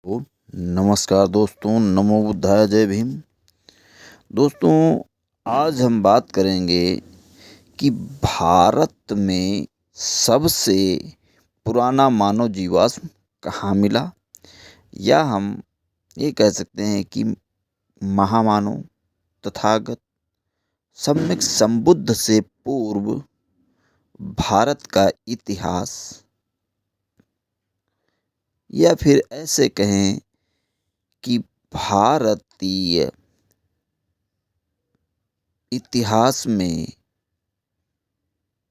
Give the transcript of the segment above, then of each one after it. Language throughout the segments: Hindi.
ओ नमस्कार दोस्तों, नमो बुद्धाय, जय भीम। दोस्तों, आज हम बात करेंगे कि भारत में सबसे पुराना मानव जीवाश्म कहाँ मिला, या हम ये कह सकते हैं कि महामानव तथागत सम्यक संबुद्ध से पूर्व भारत का इतिहास, या फिर ऐसे कहें कि भारतीय इतिहास में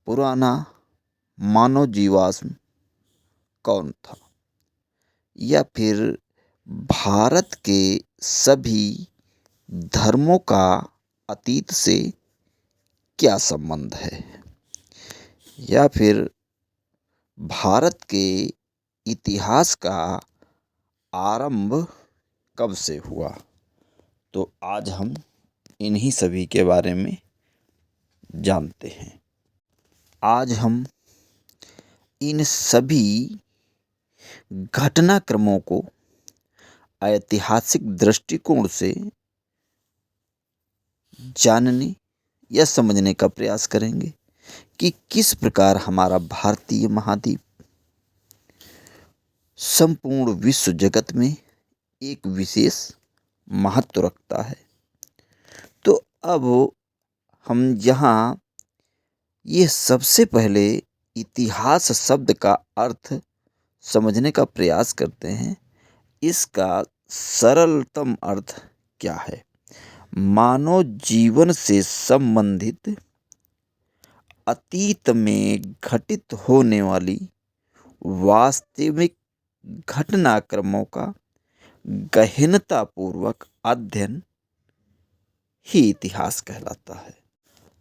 पुराना मानव जीवाश्म कौन था, या फिर भारत के सभी धर्मों का अतीत से क्या संबंध है, या फिर भारत के इतिहास का आरंभ कब से हुआ। तो आज हम इन्हीं सभी के बारे में जानते हैं। आज हम इन सभी घटनाक्रमों को ऐतिहासिक दृष्टिकोण से जानने या समझने का प्रयास करेंगे कि किस प्रकार हमारा भारतीय महाद्वीप संपूर्ण विश्व जगत में एक विशेष महत्व रखता है। तो अब हम यहाँ ये सबसे पहले इतिहास शब्द का अर्थ समझने का प्रयास करते हैं। इसका सरलतम अर्थ क्या है? मानव जीवन से संबंधित अतीत में घटित होने वाली वास्तविक घटनाक्रमों का गहनतापूर्वक अध्ययन ही इतिहास कहलाता है।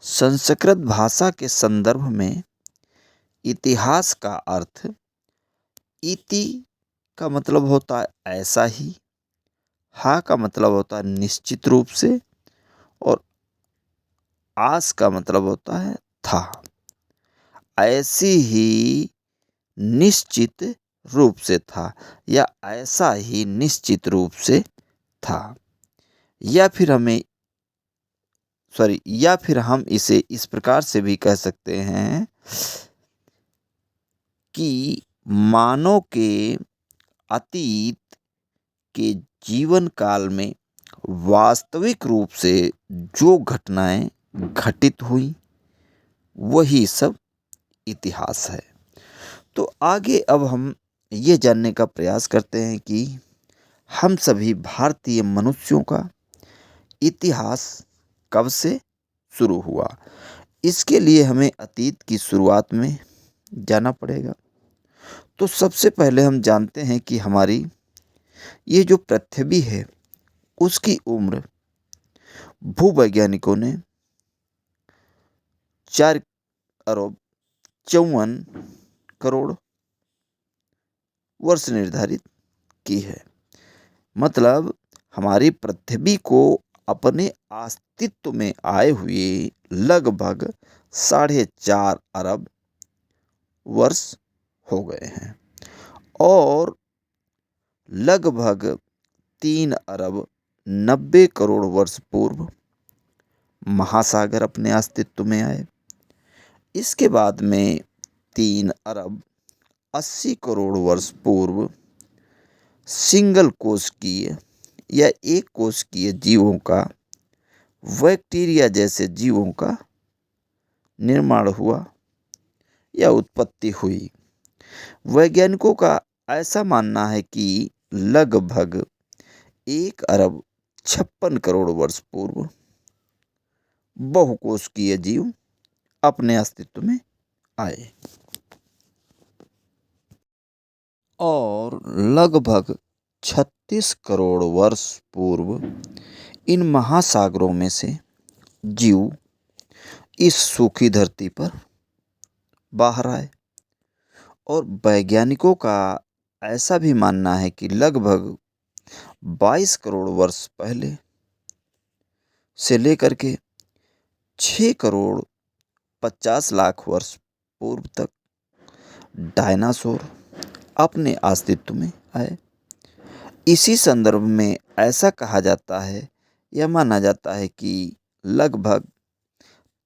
संस्कृत भाषा के संदर्भ में इतिहास का अर्थ इति का मतलब होता है ऐसा ही, हा का मतलब होता है निश्चित रूप से, और आस का मतलब होता है था। ऐसी ही निश्चित रूप से था, या ऐसा ही निश्चित रूप से था, या फिर हम इसे इस प्रकार से भी कह सकते हैं कि मानव के अतीत के जीवन काल में वास्तविक रूप से जो घटनाएं घटित हुई वही सब इतिहास है। तो आगे अब हम ये जानने का प्रयास करते हैं कि हम सभी भारतीय मनुष्यों का इतिहास कब से शुरू हुआ। इसके लिए हमें अतीत की शुरुआत में जाना पड़ेगा। तो सबसे पहले हम जानते हैं कि हमारी ये जो पृथ्वी है उसकी उम्र भूवैज्ञानिकों ने 4 अरब 54 करोड़ वर्ष निर्धारित की है। मतलब हमारी पृथ्वी को अपने अस्तित्व में आए हुए लगभग 4.5 अरब वर्ष हो गए हैं, और लगभग 3 अरब 90 करोड़ वर्ष पूर्व महासागर अपने अस्तित्व में आए। इसके बाद में 3 अरब 80 करोड़ वर्ष पूर्व सिंगल कोशिकीय या एक कोशिकीय जीवों का, बैक्टीरिया जैसे जीवों का निर्माण हुआ या उत्पत्ति हुई। वैज्ञानिकों का ऐसा मानना है कि लगभग 1 अरब 56 करोड़ वर्ष पूर्व बहुकोशिकीय जीव अपने अस्तित्व में आए, और लगभग 36 करोड़ वर्ष पूर्व इन महासागरों में से जीव इस सूखी धरती पर बाहर आए। और वैज्ञानिकों का ऐसा भी मानना है कि लगभग 22 करोड़ वर्ष पहले से लेकर के 6 करोड़ 50 लाख वर्ष पूर्व तक डायनासोर अपने अस्तित्व में आए। इसी संदर्भ में ऐसा कहा जाता है या माना जाता है कि लगभग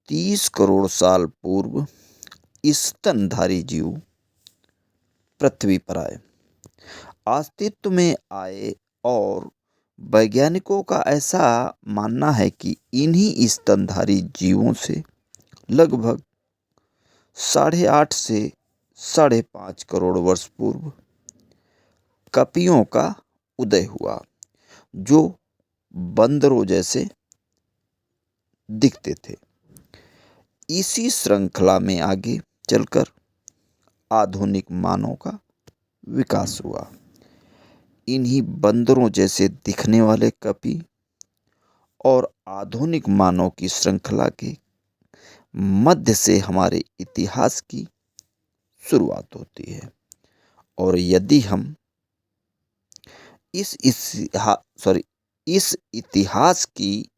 30 करोड़ साल पूर्व स्तनधारी जीव पृथ्वी पर आए, अस्तित्व में आए और वैज्ञानिकों का ऐसा मानना है कि इन्हीं स्तनधारी जीवों से लगभग 8.5 से 5.5 करोड़ वर्ष पूर्व कपियों का उदय हुआ, जो बंदरों जैसे दिखते थे। इसी श्रृंखला में आगे चलकर आधुनिक मानव का विकास हुआ। इन्हीं बंदरों जैसे दिखने वाले कपि और आधुनिक मानव की श्रृंखला के मध्य से हमारे इतिहास की शुरुआत होती है। और यदि हम इस इतिहास की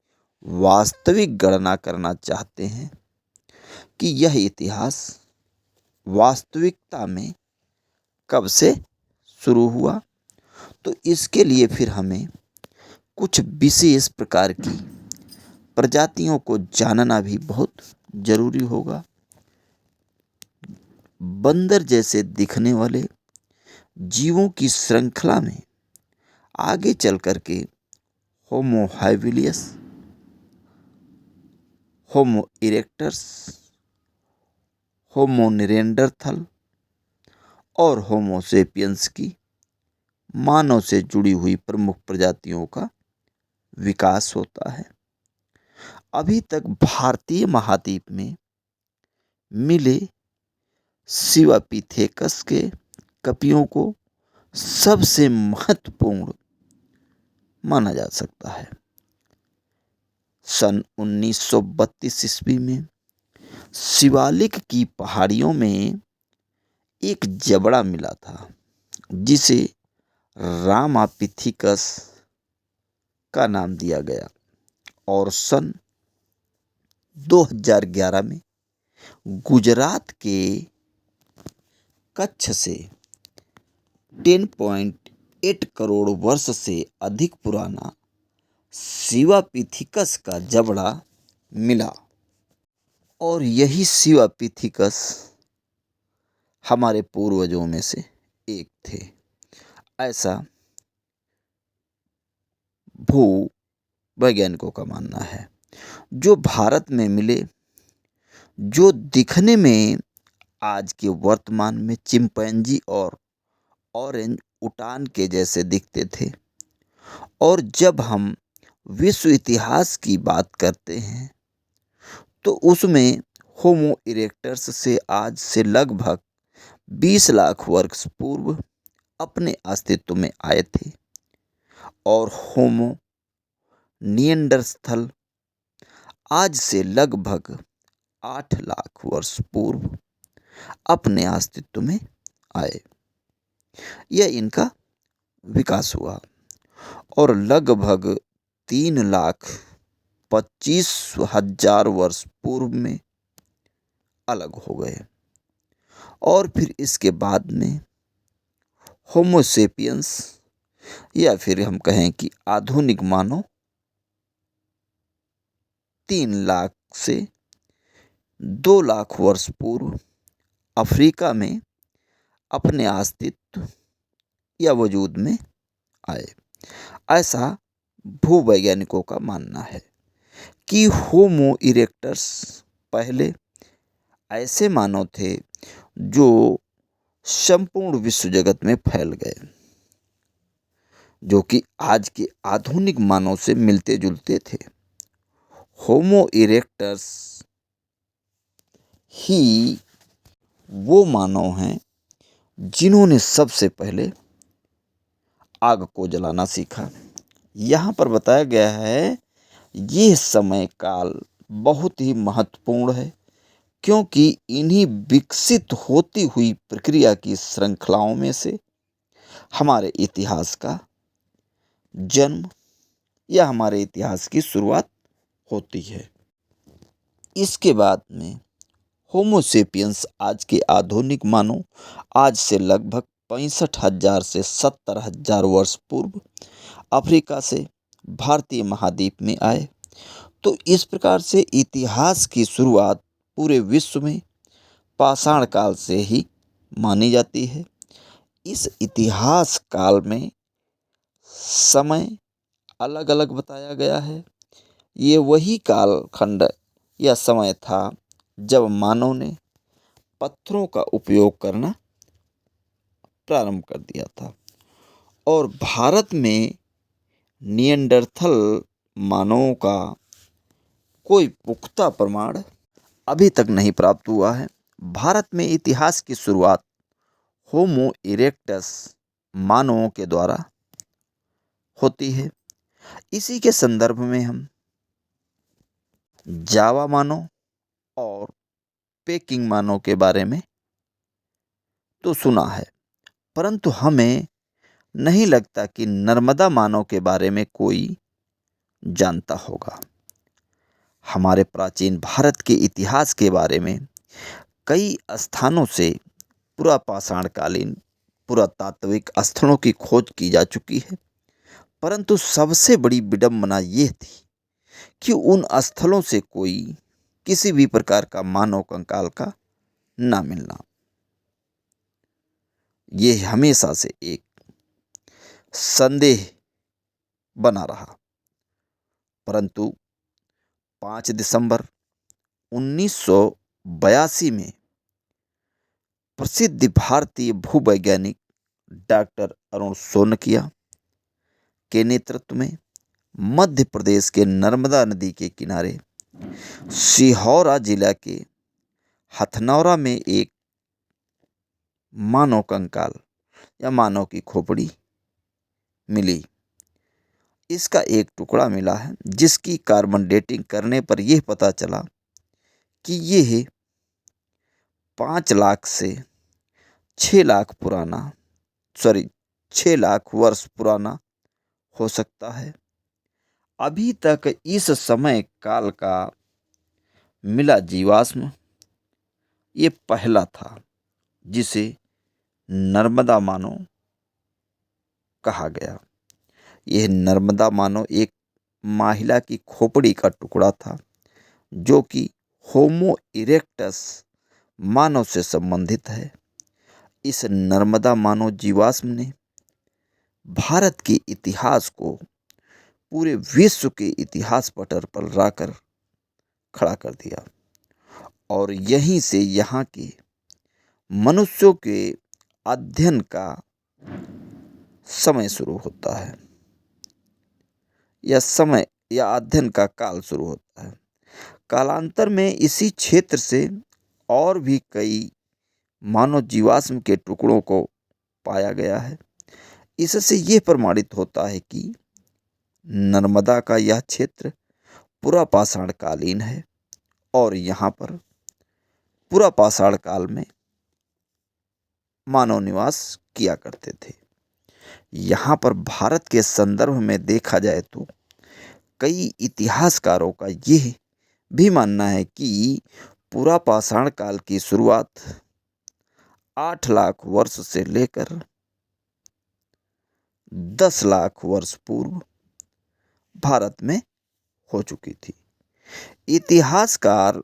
वास्तविक गणना करना चाहते हैं कि यह इतिहास वास्तविकता में कब से शुरू हुआ, तो इसके लिए फिर हमें कुछ विशेष प्रकार की प्रजातियों को जानना भी बहुत जरूरी होगा। बंदर जैसे दिखने वाले जीवों की श्रृंखला में आगे चल कर के होमो हैबिलियस, होमो इरेक्टस, होमो निएंडरथल और होमो सेपियंस की मानव से जुड़ी हुई प्रमुख प्रजातियों का विकास होता है। अभी तक भारतीय महाद्वीप में मिले शिवापिथेकस के कपियों को सबसे महत्वपूर्ण माना जा सकता है। सन 1932 ईस्वी में शिवालिक की पहाड़ियों में एक जबड़ा मिला था, जिसे रामापिथिकस का नाम दिया गया, और सन 2011 में गुजरात के कच्छ से 10.8 करोड़ वर्ष से अधिक पुराना शिवापिथिकस का जबड़ा मिला। और यही शिवापिथिकस हमारे पूर्वजों में से एक थे, ऐसा भू वैज्ञानिकों का मानना है। जो भारत में मिले, जो दिखने में आज के वर्तमान में चिंपैंजी और ऑरेंज उटान के जैसे दिखते थे, और जब हम विश्व इतिहास की बात करते हैं तो उसमें होमो इरेक्टस से आज से लगभग 20 लाख वर्ष पूर्व अपने अस्तित्व में आए थे, और होमो निएंडरथल आज से लगभग 8 लाख वर्ष पूर्व अपने अस्तित्व में आए। यह इनका विकास हुआ और लगभग 3,25,000 वर्ष पूर्व में अलग हो गए। और फिर इसके बाद में होमोसेपियंस, या फिर हम कहें कि आधुनिक मानव 3 लाख से 2 लाख वर्ष पूर्व अफ्रीका में अपने अस्तित्व या वजूद में आए। ऐसा भूवैज्ञानिकों का मानना है कि होमो इरेक्टस पहले ऐसे मानव थे जो संपूर्ण विश्व जगत में फैल गए, जो कि आज के आधुनिक मानव से मिलते जुलते थे। होमो इरेक्टस ही वो मानव हैं जिन्होंने सबसे पहले आग को जलाना सीखा। यहाँ पर बताया गया है ये समय काल बहुत ही महत्वपूर्ण है, क्योंकि इन्हीं विकसित होती हुई प्रक्रिया की श्रृंखलाओं में से हमारे इतिहास का जन्म या हमारे इतिहास की शुरुआत होती है। इसके बाद में होमोसेपियंस आज के आधुनिक मानव आज से लगभग 65,000 से 70,000 वर्ष पूर्व अफ्रीका से भारतीय महाद्वीप में आए। तो इस प्रकार से इतिहास की शुरुआत पूरे विश्व में पाषाण काल से ही मानी जाती है। इस इतिहास काल में समय अलग अलग बताया गया है। ये वही कालखंड या समय था जब मानव ने पत्थरों का उपयोग करना प्रारंभ कर दिया था और भारत में निएंडरथल मानवों का कोई पुख्ता प्रमाण अभी तक नहीं प्राप्त हुआ है। भारत में इतिहास की शुरुआत होमो इरेक्टस मानवों के द्वारा होती है। इसी के संदर्भ में हम जावा मानव और पेकिंग मानव के बारे में तो सुना है, परंतु हमें नहीं लगता कि नर्मदा मानव के बारे में कोई जानता होगा। हमारे प्राचीन भारत के इतिहास के बारे में कई स्थानों से पुरापाषाणकालीन पुरातात्विक स्थलों की खोज की जा चुकी है, परंतु सबसे बड़ी विडंबना यह थी कि उन स्थलों से कोई किसी भी प्रकार का मानव कंकाल का ना मिलना। यह हमेशा से एक संदेह बना रहा, परंतु 5 दिसंबर 1982 में प्रसिद्ध भारतीय भूवैज्ञानिक डॉक्टर अरुण सोनकिया के नेतृत्व में मध्य प्रदेश के नर्मदा नदी के किनारे सिहोरा जिला के हथनौरा में एक मानव कंकाल या मानव की खोपड़ी मिली। इसका एक टुकड़ा मिला है जिसकी कार्बन डेटिंग करने पर यह पता चला कि यह 5 लाख से 6 लाख पुराना 6 लाख वर्ष पुराना हो सकता है। अभी तक इस समय काल का मिला जीवाश्म ये पहला था जिसे नर्मदा मानव कहा गया। यह नर्मदा मानव एक महिला की खोपड़ी का टुकड़ा था जो कि होमो इरेक्टस मानव से संबंधित है। इस नर्मदा मानव जीवाश्म ने भारत के इतिहास को पूरे विश्व के इतिहास पटल पर लाकर खड़ा कर दिया और यहीं से यहाँ के मनुष्यों के अध्ययन का समय शुरू होता है या समय या अध्ययन का काल शुरू होता है। कालांतर में इसी क्षेत्र से और भी कई मानव जीवाश्म के टुकड़ों को पाया गया है। इससे यह प्रमाणित होता है कि नर्मदा का यह क्षेत्र पुरापाषाण कालीन है और यहाँ पर पुरापाषाण काल में मानव निवास किया करते थे। यहाँ पर भारत के संदर्भ में देखा जाए तो कई इतिहासकारों का यह भी मानना है कि पुरापाषाण काल की शुरुआत 8 लाख वर्ष से लेकर 10 लाख वर्ष पूर्व भारत में हो चुकी थी। इतिहासकार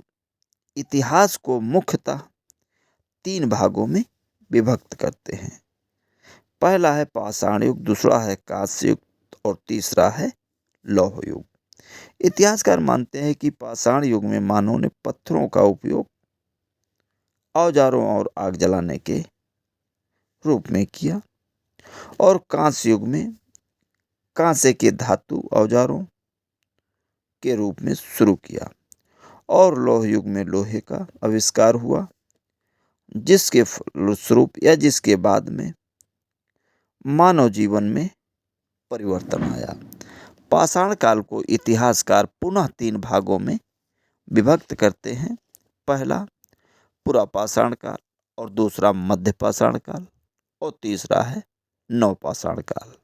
इतिहास को मुख्यतः 3 भागों में विभक्त करते हैं। पहला है पाषाण युग, दूसरा है कांस्य युग और तीसरा है लौह युग। इतिहासकार मानते हैं कि पाषाण युग में मानव ने पत्थरों का उपयोग औजारों और आग जलाने के रूप में किया और कांस्य युग में कांसे के धातु औजारों के रूप में शुरू किया और लौह युग में लोहे का आविष्कार हुआ जिसके फलस्वरूप या जिसके बाद में मानव जीवन में परिवर्तन आया। पाषाण काल को इतिहासकार पुनः 3 भागों में विभक्त करते हैं। पहला पुरापाषाण काल और दूसरा मध्यपाषाण काल और तीसरा है नवपाषाण काल।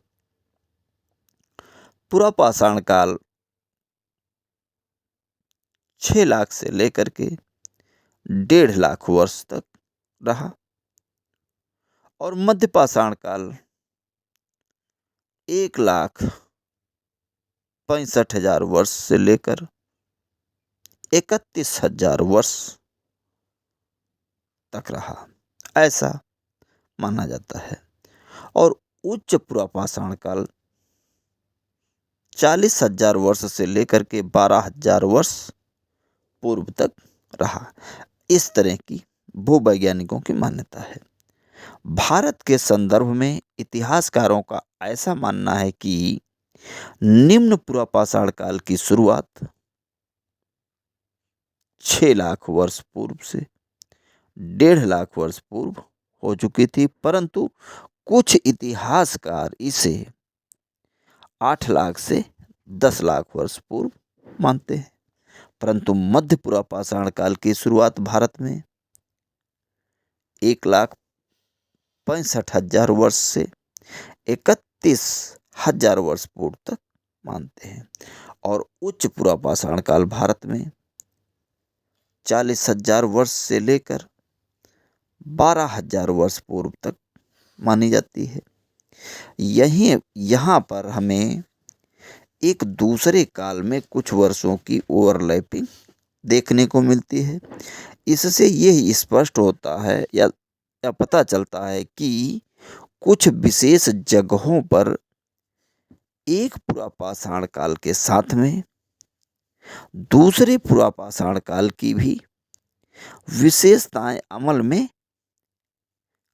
पुरापाषाण काल 6 लाख से लेकर के 1.5 लाख वर्ष तक रहा और मध्य पाषाण काल 1,65,000 वर्ष से लेकर 31,000 वर्ष तक रहा, ऐसा माना जाता है। और उच्च पुरापाषाण काल 40,000 वर्ष से लेकर के 12,000 वर्ष पूर्व तक रहा। इस तरह की भूवैज्ञानिकों की मान्यता है। भारत के संदर्भ में इतिहासकारों का ऐसा मानना है कि निम्न पुरापाषाण काल की शुरुआत 6 लाख वर्ष पूर्व से 1.5 लाख वर्ष पूर्व हो चुकी थी, परंतु कुछ इतिहासकार इसे 8 लाख से 10 लाख वर्ष पूर्व मानते हैं। परंतु मध्य पुरापाषाण काल की शुरुआत भारत में 1,65,000 वर्ष से 31,000 वर्ष पूर्व तक मानते हैं। और उच्च पुरापाषाण काल भारत में 40,000 वर्ष से लेकर 12,000 वर्ष पूर्व तक मानी जाती है। यहाँ पर हमें एक दूसरे काल में कुछ वर्षों की ओवरलैपिंग देखने को मिलती है। इससे यह स्पष्ट होता है या पता चलता है कि कुछ विशेष जगहों पर एक पुरापाषाण काल के साथ में दूसरे पुरापाषाण काल की भी विशेषताएं अमल में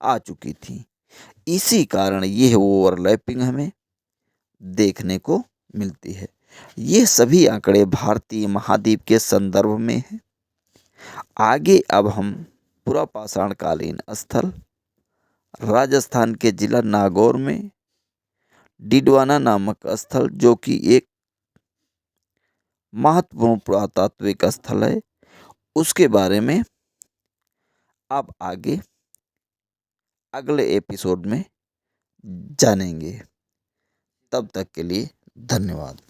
आ चुकी थी। इसी कारण यह ओवरलैपिंग हमें देखने को मिलती है। ये सभी आंकड़े भारतीय महाद्वीप के संदर्भ में हैं। आगे अब हम पुरापाषाणकालीन स्थल राजस्थान के जिला नागौर में डिडवाना नामक स्थल, जो कि एक महत्वपूर्ण पुरातात्विक स्थल है, उसके बारे में अब आगे अगले एपिसोड में जानेंगे। तब तक के लिए धन्यवाद।